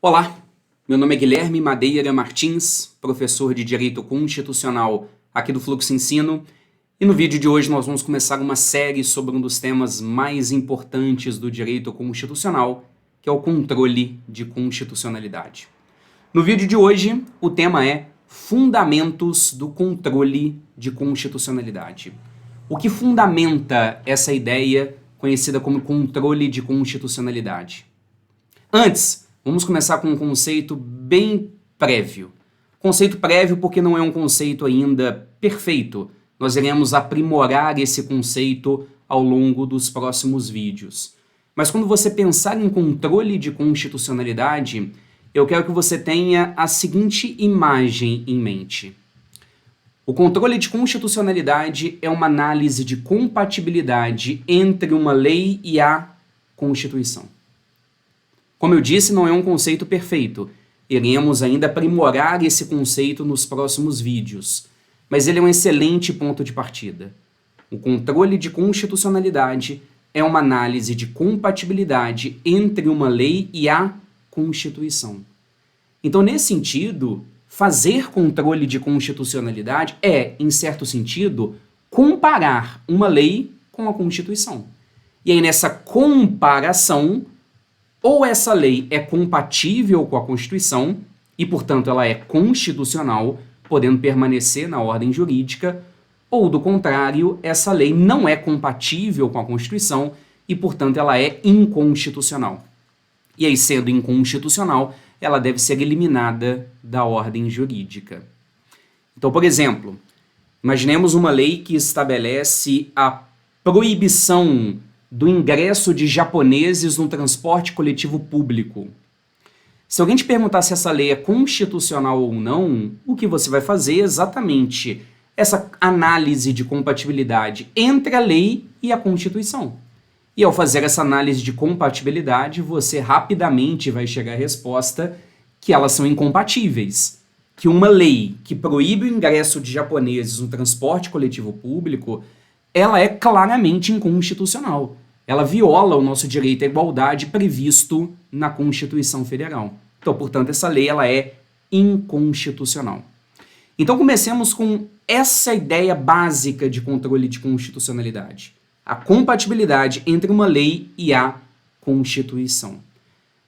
Olá, meu nome é Guilherme Madeira Martins, professor de Direito Constitucional aqui do Fluxo Ensino, e no vídeo de hoje nós vamos começar uma série sobre um dos temas mais importantes do direito constitucional, que é o controle de constitucionalidade. No vídeo de hoje, o tema é Fundamentos do Controle de Constitucionalidade. O que fundamenta essa ideia conhecida como controle de constitucionalidade? Antes, vamos começar com um conceito bem prévio. Conceito prévio porque não é um conceito ainda perfeito. Nós iremos aprimorar esse conceito ao longo dos próximos vídeos. Mas quando você pensar em controle de constitucionalidade, eu quero que você tenha a seguinte imagem em mente. O controle de constitucionalidade é uma análise de compatibilidade entre uma lei e a Constituição. Como eu disse, não é um conceito perfeito. Iremos ainda aprimorar esse conceito nos próximos vídeos. Mas ele é um excelente ponto de partida. O controle de constitucionalidade é uma análise de compatibilidade entre uma lei e a Constituição. Então, nesse sentido, fazer controle de constitucionalidade é, em certo sentido, comparar uma lei com a Constituição. E aí, nessa comparação, ou essa lei é compatível com a Constituição e, portanto, ela é constitucional, podendo permanecer na ordem jurídica, ou, do contrário, essa lei não é compatível com a Constituição e, portanto, ela é inconstitucional. E aí, sendo inconstitucional, ela deve ser eliminada da ordem jurídica. Então, por exemplo, imaginemos uma lei que estabelece a proibição do ingresso de japoneses no transporte coletivo público. Se alguém te perguntar se essa lei é constitucional ou não, o que você vai fazer é exatamente essa análise de compatibilidade entre a lei e a Constituição. E ao fazer essa análise de compatibilidade, você rapidamente vai chegar à resposta que elas são incompatíveis. Que uma lei que proíbe o ingresso de japoneses no transporte coletivo público, ela é claramente inconstitucional. Ela viola o nosso direito à igualdade previsto na Constituição Federal. Então, portanto, essa lei ela é inconstitucional. Então, comecemos com essa ideia básica de controle de constitucionalidade. A compatibilidade entre uma lei e a Constituição.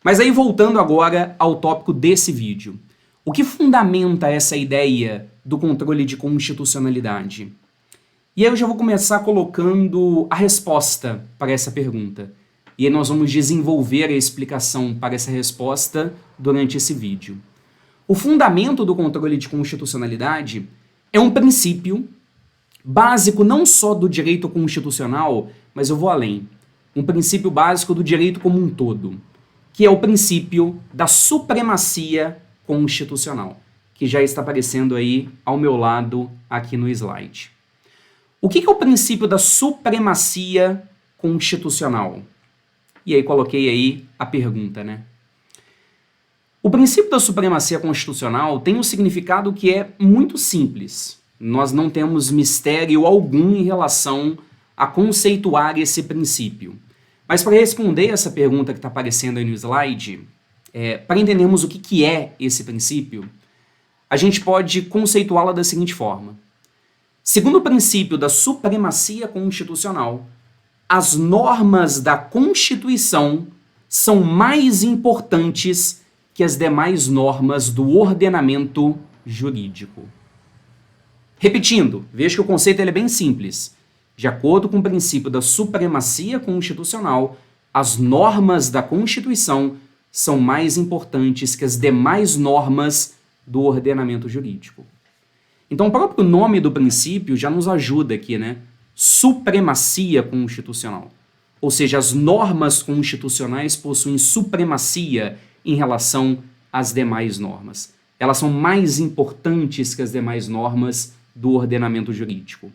Mas aí, voltando agora ao tópico desse vídeo. O que fundamenta essa ideia do controle de constitucionalidade? E aí eu já vou começar colocando a resposta para essa pergunta. E aí nós vamos desenvolver a explicação para essa resposta durante esse vídeo. O fundamento do controle de constitucionalidade é um princípio básico não só do direito constitucional, mas eu vou além. Um princípio básico do direito como um todo, que é o princípio da supremacia constitucional, que já está aparecendo aí ao meu lado aqui no slide. O que é o princípio da supremacia constitucional? E aí coloquei aí a pergunta, né? O princípio da supremacia constitucional tem um significado que é muito simples. Nós não temos mistério algum em relação a conceituar esse princípio. Mas para responder essa pergunta que está aparecendo aí no slide, para entendermos o que é esse princípio, a gente pode conceituá-la da seguinte forma. Segundo o princípio da supremacia constitucional, as normas da Constituição são mais importantes que as demais normas do ordenamento jurídico. Repetindo, veja que o conceito é bem simples. De acordo com o princípio da supremacia constitucional, as normas da Constituição são mais importantes que as demais normas do ordenamento jurídico. Então, o próprio nome do princípio já nos ajuda aqui, né? Supremacia constitucional. Ou seja, as normas constitucionais possuem supremacia em relação às demais normas. Elas são mais importantes que as demais normas do ordenamento jurídico.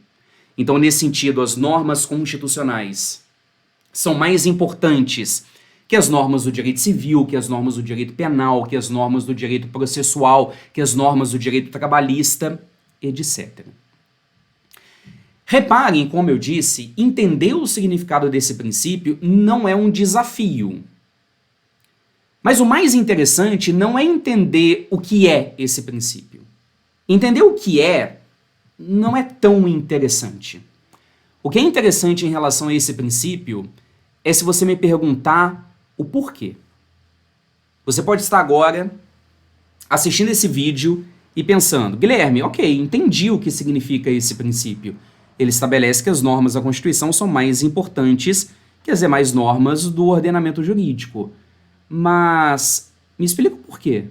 Então, nesse sentido, as normas constitucionais são mais importantes que as normas do direito civil, que as normas do direito penal, que as normas do direito processual, que as normas do direito trabalhista, etc. Reparem, como eu disse, entender o significado desse princípio não é um desafio. Mas o mais interessante não é entender o que é esse princípio. Entender o que é não é tão interessante. O que é interessante em relação a esse princípio é se você me perguntar o porquê. Você pode estar agora assistindo esse vídeo e pensando, Guilherme, ok, entendi o que significa esse princípio. Ele estabelece que as normas da Constituição são mais importantes que as demais normas do ordenamento jurídico. Mas me explica por quê.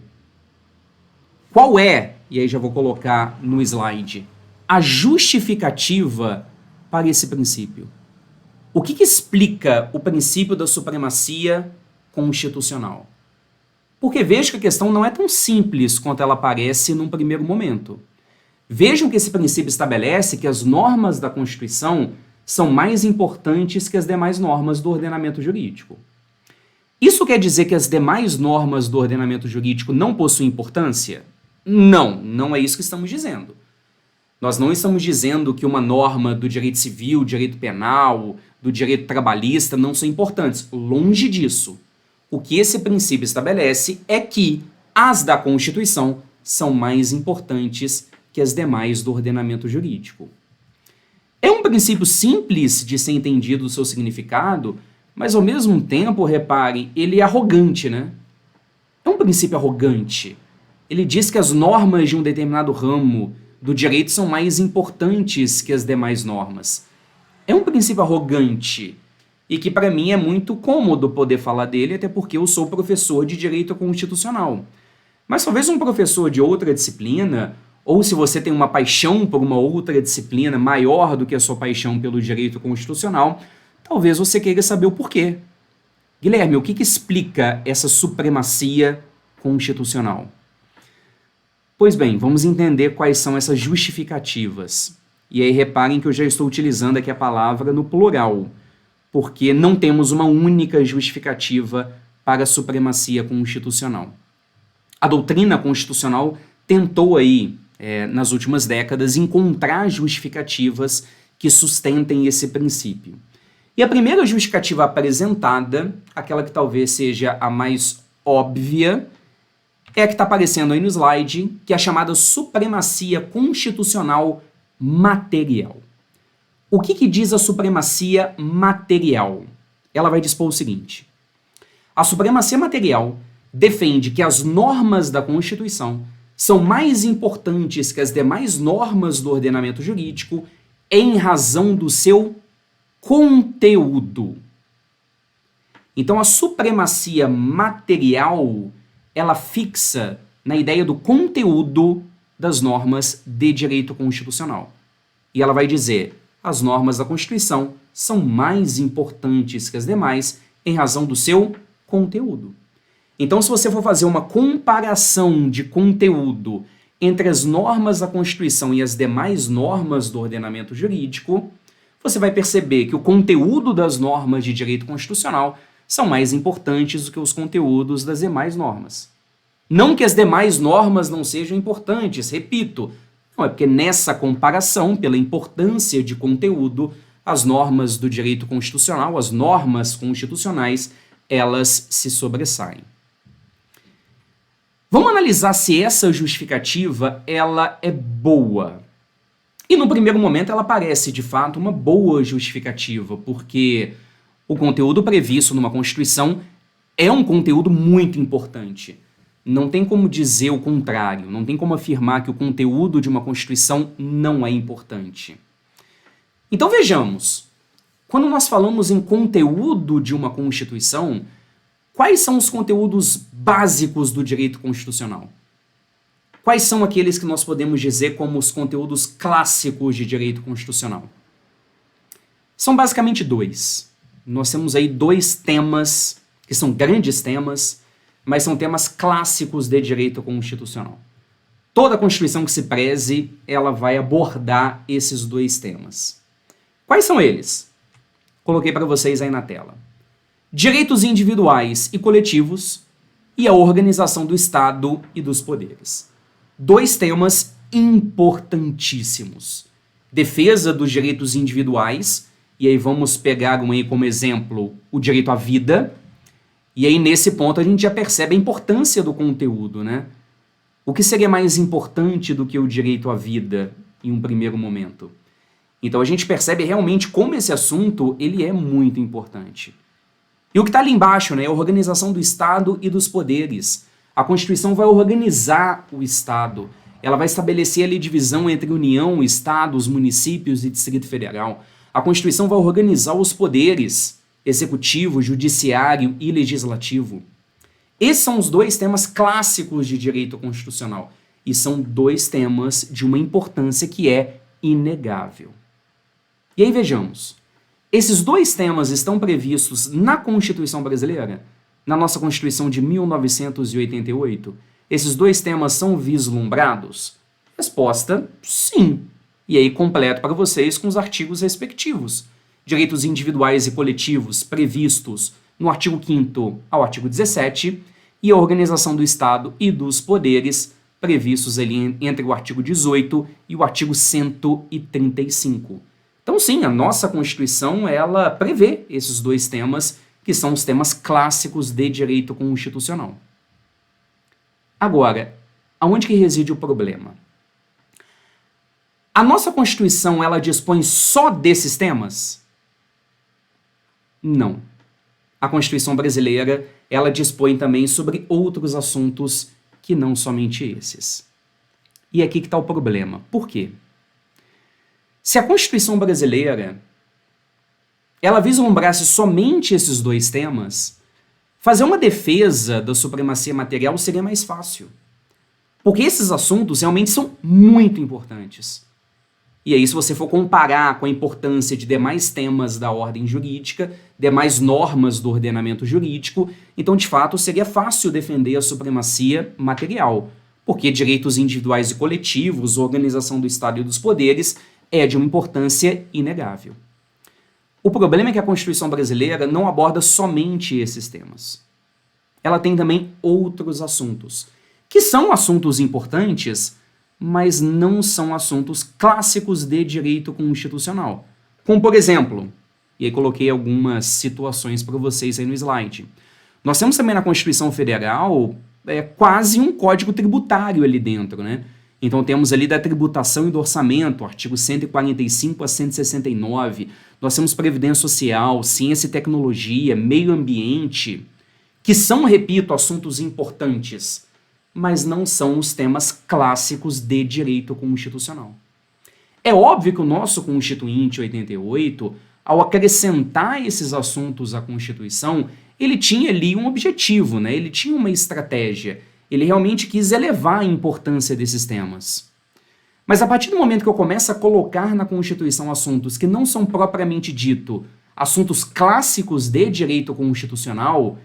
Qual é, e aí já vou colocar no slide, a justificativa para esse princípio? O que explica o princípio da supremacia constitucional? Porque veja que a questão não é tão simples quanto ela parece num primeiro momento. Vejam que esse princípio estabelece que as normas da Constituição são mais importantes que as demais normas do ordenamento jurídico. Isso quer dizer que as demais normas do ordenamento jurídico não possuem importância? Não, não é isso que estamos dizendo. Nós não estamos dizendo que uma norma do direito civil, direito penal, do direito trabalhista não são importantes. Longe disso. O que esse princípio estabelece é que as da Constituição são mais importantes que as demais do ordenamento jurídico. É um princípio simples de ser entendido o seu significado, mas ao mesmo tempo, repare, ele é arrogante, né? É um princípio arrogante. Ele diz que as normas de um determinado ramo do direito são mais importantes que as demais normas. É um princípio arrogante e que para mim é muito cômodo poder falar dele, até porque eu sou professor de direito constitucional. Mas talvez um professor de outra disciplina, ou se você tem uma paixão por uma outra disciplina maior do que a sua paixão pelo direito constitucional, talvez você queira saber o porquê. Guilherme, o que explica essa supremacia constitucional? Pois bem, vamos entender quais são essas justificativas. E aí reparem que eu já estou utilizando aqui a palavra no plural, porque não temos uma única justificativa para a supremacia constitucional. A doutrina constitucional tentou aí, nas últimas décadas, encontrar justificativas que sustentem esse princípio. E a primeira justificativa apresentada, aquela que talvez seja a mais óbvia, é a que está aparecendo aí no slide, que é a chamada supremacia constitucional material. O que diz a supremacia material? Ela vai dispor o seguinte: a supremacia material defende que as normas da Constituição são mais importantes que as demais normas do ordenamento jurídico em razão do seu conteúdo. Então, a supremacia material, ela fixa na ideia do conteúdo das normas de direito constitucional. E ela vai dizer: as normas da Constituição são mais importantes que as demais em razão do seu conteúdo. Então, se você for fazer uma comparação de conteúdo entre as normas da Constituição e as demais normas do ordenamento jurídico, você vai perceber que o conteúdo das normas de direito constitucional são mais importantes do que os conteúdos das demais normas. Não que as demais normas não sejam importantes, repito, não é porque nessa comparação, pela importância de conteúdo, as normas do direito constitucional, as normas constitucionais, elas se sobressaem. Vamos analisar se essa justificativa ela é boa. E no primeiro momento ela parece, de fato, uma boa justificativa, porque o conteúdo previsto numa Constituição é um conteúdo muito importante. Não tem como dizer o contrário, não tem como afirmar que o conteúdo de uma Constituição não é importante. Então vejamos, quando nós falamos em conteúdo de uma Constituição, quais são os conteúdos básicos do direito constitucional? Quais são aqueles que nós podemos dizer como os conteúdos clássicos de direito constitucional? São basicamente dois. Nós temos aí dois temas, que são grandes temas, mas são temas clássicos de direito constitucional. Toda Constituição que se preze, ela vai abordar esses dois temas. Quais são eles? Coloquei para vocês aí na tela. Direitos individuais e coletivos e a organização do Estado e dos poderes. Dois temas importantíssimos. Defesa dos direitos individuais, e aí vamos pegar um aí como exemplo o direito à vida, E aí, nesse ponto, a gente já percebe a importância do conteúdo, né? O que seria mais importante do que o direito à vida em um primeiro momento? Então a gente percebe realmente como esse assunto ele é muito importante. E o que está ali embaixo, né, é a organização do Estado e dos poderes. A Constituição vai organizar o Estado. Ela vai estabelecer ali divisão entre União, Estados, municípios e Distrito Federal. A Constituição vai organizar os poderes, executivo, judiciário e legislativo. Esses são os dois temas clássicos de direito constitucional. E são dois temas de uma importância que é inegável. E aí vejamos, esses dois temas estão previstos na Constituição brasileira? Na nossa Constituição de 1988? Esses dois temas são vislumbrados? Resposta, sim. E aí completo para vocês com os artigos respectivos. Direitos individuais e coletivos previstos no artigo 5º ao artigo 17 e a organização do Estado e dos poderes previstos ali entre o artigo 18 e o artigo 135. Então sim, a nossa Constituição ela prevê esses dois temas que são os temas clássicos de direito constitucional. Agora, aonde que reside o problema? A nossa Constituição ela dispõe só desses temas? Não. A Constituição brasileira ela dispõe também sobre outros assuntos que não somente esses. E aqui que está o problema. Por quê? Se a Constituição brasileira ela vislumbrasse somente esses dois temas, fazer uma defesa da supremacia material seria mais fácil. Porque esses assuntos realmente são muito importantes. E aí, se você for comparar com a importância de demais temas da ordem jurídica, demais normas do ordenamento jurídico, então, de fato, seria fácil defender a supremacia material, porque direitos individuais e coletivos, organização do Estado e dos poderes, é de uma importância inegável. O problema é que a Constituição brasileira não aborda somente esses temas. Ela tem também outros assuntos, que são assuntos importantes, mas não são assuntos clássicos de direito constitucional. Como, por exemplo, e aí coloquei algumas situações para vocês aí no slide. Nós temos também na Constituição Federal quase um código tributário ali dentro, né? Então temos ali da tributação e do orçamento, artigo 145 a 169. Nós temos Previdência Social, Ciência e Tecnologia, Meio Ambiente, que são, repito, assuntos importantes, mas não são os temas clássicos de direito constitucional. É óbvio que o nosso Constituinte 88, ao acrescentar esses assuntos à Constituição, ele tinha ali um objetivo, né? Ele tinha uma estratégia. Ele realmente quis elevar a importância desses temas. Mas a partir do momento que eu começo a colocar na Constituição assuntos que não são propriamente dito assuntos clássicos de direito constitucional,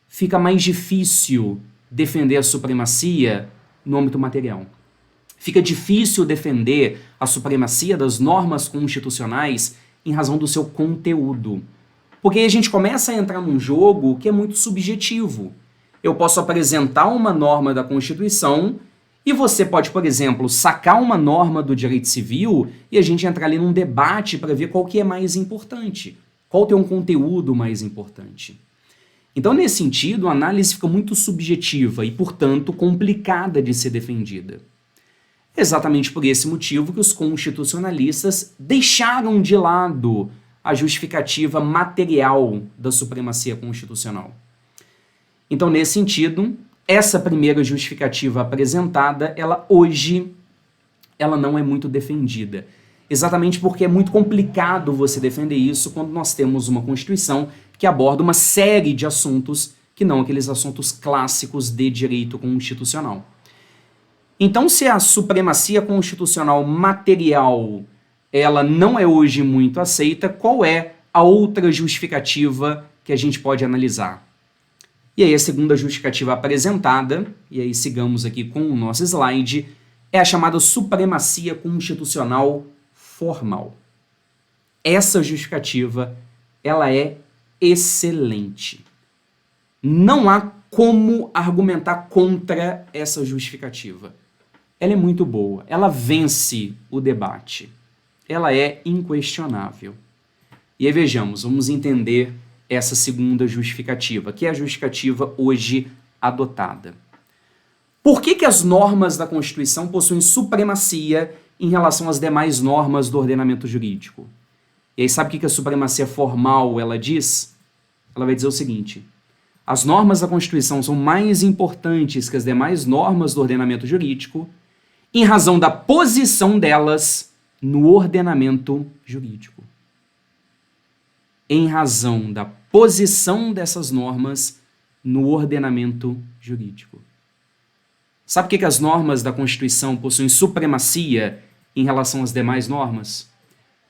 fica mais difícil defender a supremacia no âmbito material. Fica difícil defender a supremacia das normas constitucionais em razão do seu conteúdo. Porque aí a gente começa a entrar num jogo que é muito subjetivo. Eu posso apresentar uma norma da Constituição e você pode, por exemplo, sacar uma norma do direito civil e a gente entrar ali num debate para ver qual que é mais importante, qual tem um conteúdo mais importante. Então, nesse sentido, a análise fica muito subjetiva e, portanto, complicada de ser defendida. Exatamente por esse motivo que os constitucionalistas deixaram de lado a justificativa material da supremacia constitucional. Então, nesse sentido, essa primeira justificativa apresentada, hoje não é muito defendida. Exatamente porque é muito complicado você defender isso quando nós temos uma Constituição que aborda uma série de assuntos que não aqueles assuntos clássicos de direito constitucional. Então, se a supremacia constitucional material ela não é hoje muito aceita, qual é a outra justificativa que a gente pode analisar? E aí a segunda justificativa apresentada, e aí sigamos aqui com o nosso slide, é a chamada supremacia constitucional formal. Essa justificativa, ela é excelente. Não há como argumentar contra essa justificativa. Ela é muito boa, ela vence o debate. Ela é inquestionável. E aí vejamos, vamos entender essa segunda justificativa, que é a justificativa hoje adotada. Por que as normas da Constituição possuem supremacia em relação às demais normas do ordenamento jurídico? E aí sabe o que a supremacia formal ela diz? Ela vai dizer o seguinte: as normas da Constituição são mais importantes que as demais normas do ordenamento jurídico em razão da posição delas no ordenamento jurídico. Em razão da posição dessas normas no ordenamento jurídico. Sabe por que as normas da Constituição possuem supremacia em relação às demais normas?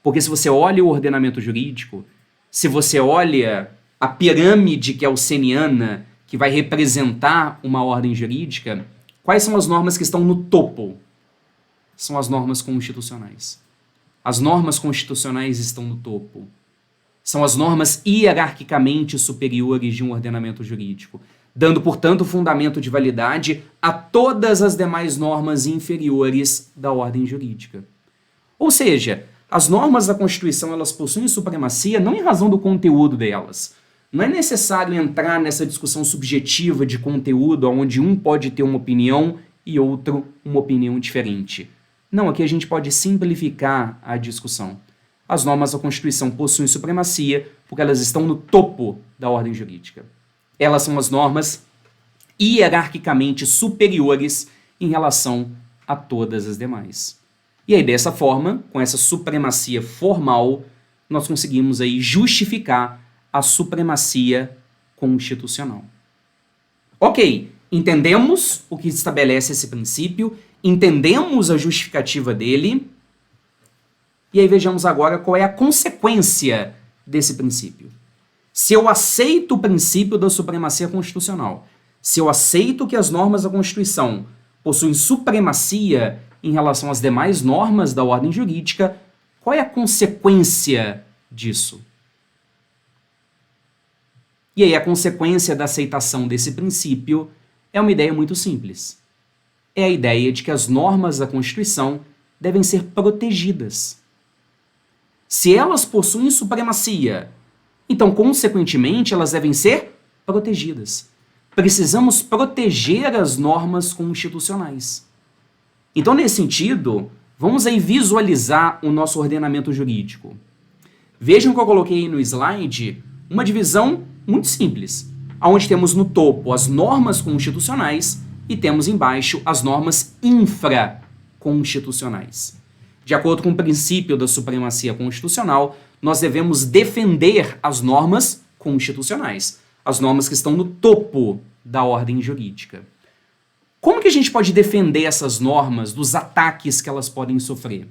Porque se você olha o ordenamento jurídico, se você olha a pirâmide gaussiana que vai representar uma ordem jurídica, quais são as normas que estão no topo? São as normas constitucionais. As normas constitucionais estão no topo. São as normas hierarquicamente superiores de um ordenamento jurídico, dando, portanto, fundamento de validade a todas as demais normas inferiores da ordem jurídica. Ou seja, as normas da Constituição elas possuem supremacia não em razão do conteúdo delas. Não é necessário entrar nessa discussão subjetiva de conteúdo, onde um pode ter uma opinião e outro uma opinião diferente. Não, aqui a gente pode simplificar a discussão. As normas da Constituição possuem supremacia porque elas estão no topo da ordem jurídica. Elas são as normas hierarquicamente superiores em relação a todas as demais. E aí, dessa forma, com essa supremacia formal, nós conseguimos aí justificar a supremacia constitucional. Ok, entendemos o que estabelece esse princípio, entendemos a justificativa dele, e aí vejamos agora qual é a consequência desse princípio. Se eu aceito o princípio da supremacia constitucional, se eu aceito que as normas da Constituição possuem supremacia em relação às demais normas da ordem jurídica, qual é a consequência disso? E aí a consequência da aceitação desse princípio é uma ideia muito simples. É a ideia de que as normas da Constituição devem ser protegidas. Se elas possuem supremacia, então, consequentemente, elas devem ser protegidas. Precisamos proteger as normas constitucionais. Então, nesse sentido, vamos aí visualizar o nosso ordenamento jurídico. Vejam que eu coloquei aí no slide uma divisão muito simples, onde temos no topo as normas constitucionais e temos embaixo as normas infraconstitucionais. De acordo com o princípio da supremacia constitucional, nós devemos defender as normas constitucionais, as normas que estão no topo da ordem jurídica. Como que a gente pode defender essas normas dos ataques que elas podem sofrer?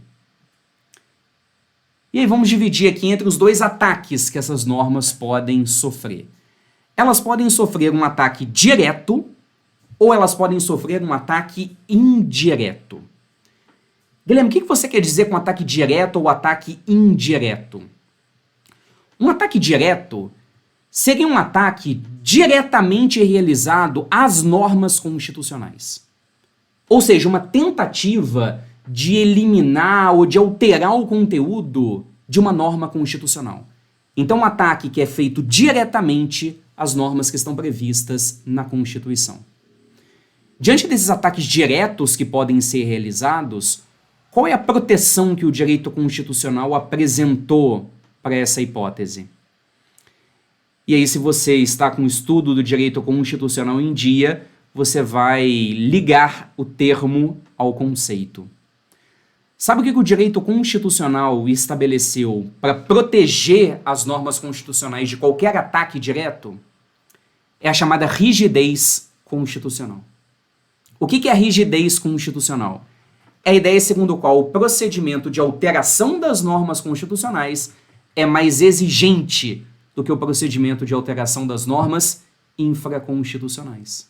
E aí vamos dividir aqui entre os dois ataques que essas normas podem sofrer. Elas podem sofrer um ataque direto ou elas podem sofrer um ataque indireto. Guilherme, o que você quer dizer com ataque direto ou ataque indireto? Um ataque direto seria um ataque diretamente realizado às normas constitucionais. Ou seja, uma tentativa de eliminar ou de alterar o conteúdo de uma norma constitucional. Então, um ataque que é feito diretamente às normas que estão previstas na Constituição. Diante desses ataques diretos que podem ser realizados, qual é a proteção que o direito constitucional apresentou para essa hipótese? E aí, se você está com o estudo do direito constitucional em dia, você vai ligar o termo ao conceito. Sabe o que o direito constitucional estabeleceu para proteger as normas constitucionais de qualquer ataque direto? É a chamada rigidez constitucional. O que é a rigidez constitucional? É a ideia segundo a qual o procedimento de alteração das normas constitucionais é mais exigente do que o procedimento de alteração das normas infraconstitucionais.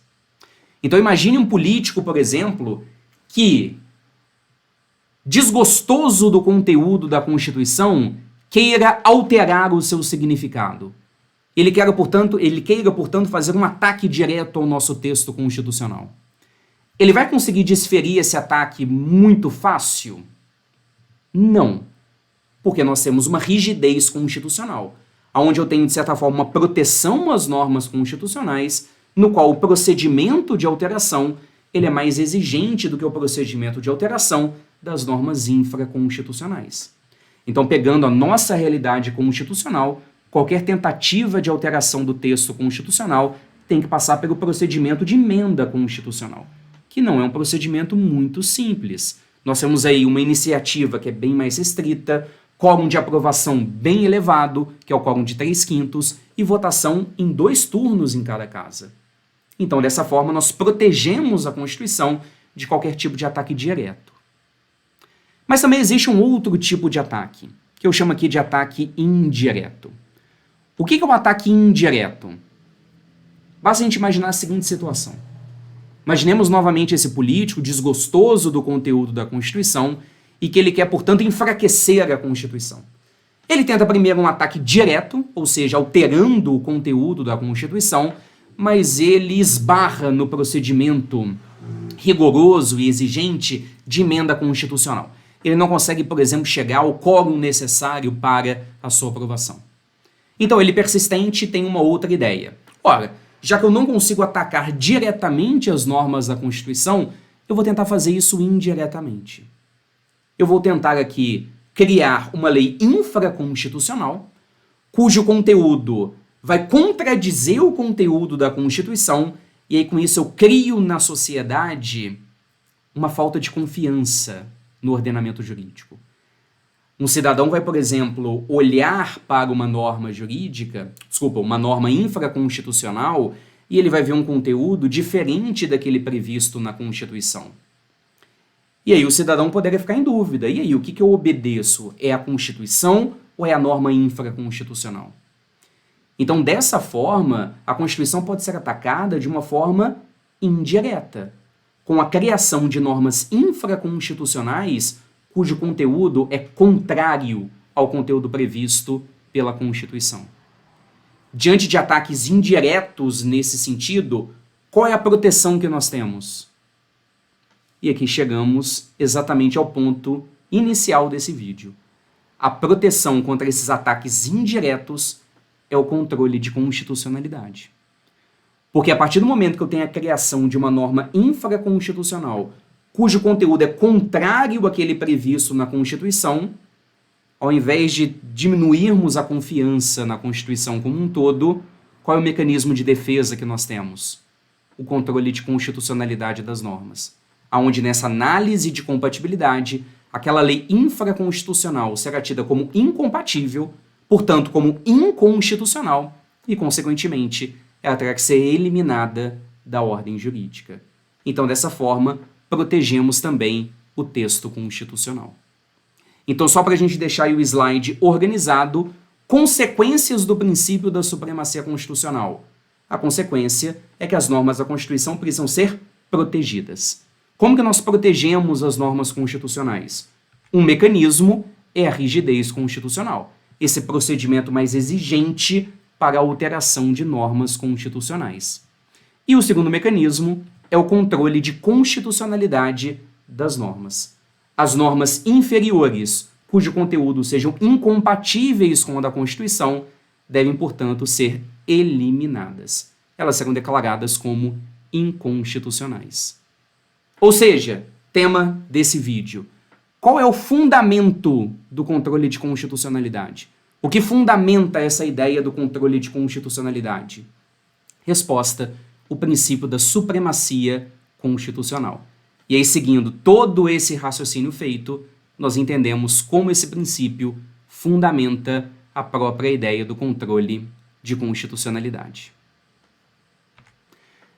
Então imagine um político, por exemplo, que, desgostoso do conteúdo da Constituição, queira alterar o seu significado. Ele queira, portanto, fazer um ataque direto ao nosso texto constitucional. Ele vai conseguir desferir esse ataque muito fácil? Não, porque nós temos uma rigidez constitucional. onde eu tenho, de certa forma, uma proteção às normas constitucionais, no qual o procedimento de alteração ele é mais exigente do que o procedimento de alteração das normas infraconstitucionais. Então, pegando a nossa realidade constitucional, qualquer tentativa de alteração do texto constitucional tem que passar pelo procedimento de emenda constitucional, que não é um procedimento muito simples. Nós temos aí uma iniciativa que é bem mais restrita, quórum de aprovação bem elevado, que é o quórum de 3/5, e votação em 2 turnos em cada casa. Então, dessa forma, nós protegemos a Constituição de qualquer tipo de ataque direto. Mas também existe um outro tipo de ataque, que eu chamo aqui de ataque indireto. O que é um ataque indireto? Basta a gente imaginar a seguinte situação. Imaginemos novamente esse político desgostoso do conteúdo da Constituição e que ele quer, portanto, enfraquecer a Constituição. Ele tenta primeiro um ataque direto, ou seja, alterando o conteúdo da Constituição, mas ele esbarra no procedimento rigoroso e exigente de emenda constitucional. Ele não consegue, por exemplo, chegar ao quórum necessário para a sua aprovação. Então, ele persistente tem uma outra ideia. Ora, já que eu não consigo atacar diretamente as normas da Constituição, eu vou tentar fazer isso indiretamente. Eu vou tentar aqui criar uma lei infraconstitucional, cujo conteúdo vai contradizer o conteúdo da Constituição, e aí com isso eu crio na sociedade uma falta de confiança no ordenamento jurídico. Um cidadão vai, por exemplo, olhar para uma norma jurídica, uma norma infraconstitucional, e ele vai ver um conteúdo diferente daquele previsto na Constituição. E aí o cidadão poderia ficar em dúvida. E aí, o que eu obedeço? É a Constituição ou é a norma infraconstitucional? Então, dessa forma, a Constituição pode ser atacada de uma forma indireta, com a criação de normas infraconstitucionais cujo conteúdo é contrário ao conteúdo previsto pela Constituição. Diante de ataques indiretos nesse sentido, qual é a proteção que nós temos? E aqui chegamos exatamente ao ponto inicial desse vídeo. A proteção contra esses ataques indiretos é o controle de constitucionalidade. Porque a partir do momento que eu tenho a criação de uma norma infraconstitucional, cujo conteúdo é contrário àquele previsto na Constituição, ao invés de diminuirmos a confiança na Constituição como um todo, qual é o mecanismo de defesa que nós temos? O controle de constitucionalidade das normas, onde nessa análise de compatibilidade, aquela lei infraconstitucional será tida como incompatível, portanto como inconstitucional, e consequentemente ela terá que ser eliminada da ordem jurídica. Então, dessa forma, protegemos também o texto constitucional. Então, só para a gente deixar aí o slide organizado, consequências do princípio da supremacia constitucional. A consequência é que as normas da Constituição precisam ser protegidas. Como que nós protegemos as normas constitucionais? Um mecanismo é a rigidez constitucional, esse procedimento mais exigente para a alteração de normas constitucionais. E o segundo mecanismo é o controle de constitucionalidade das normas. As normas inferiores, cujo conteúdo sejam incompatíveis com a da Constituição, devem, portanto, ser eliminadas. Elas serão declaradas como inconstitucionais. Ou seja, tema desse vídeo. Qual é o fundamento do controle de constitucionalidade? O que fundamenta essa ideia do controle de constitucionalidade? Resposta: o princípio da supremacia constitucional. E aí, seguindo todo esse raciocínio feito, nós entendemos como esse princípio fundamenta a própria ideia do controle de constitucionalidade.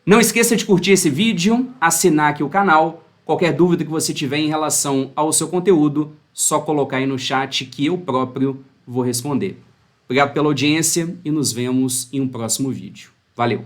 Não esqueça de curtir esse vídeo, assinar aqui o canal. Qualquer dúvida que você tiver em relação ao seu conteúdo, só colocar aí no chat que eu próprio vou responder. Obrigado pela audiência e nos vemos em um próximo vídeo. Valeu!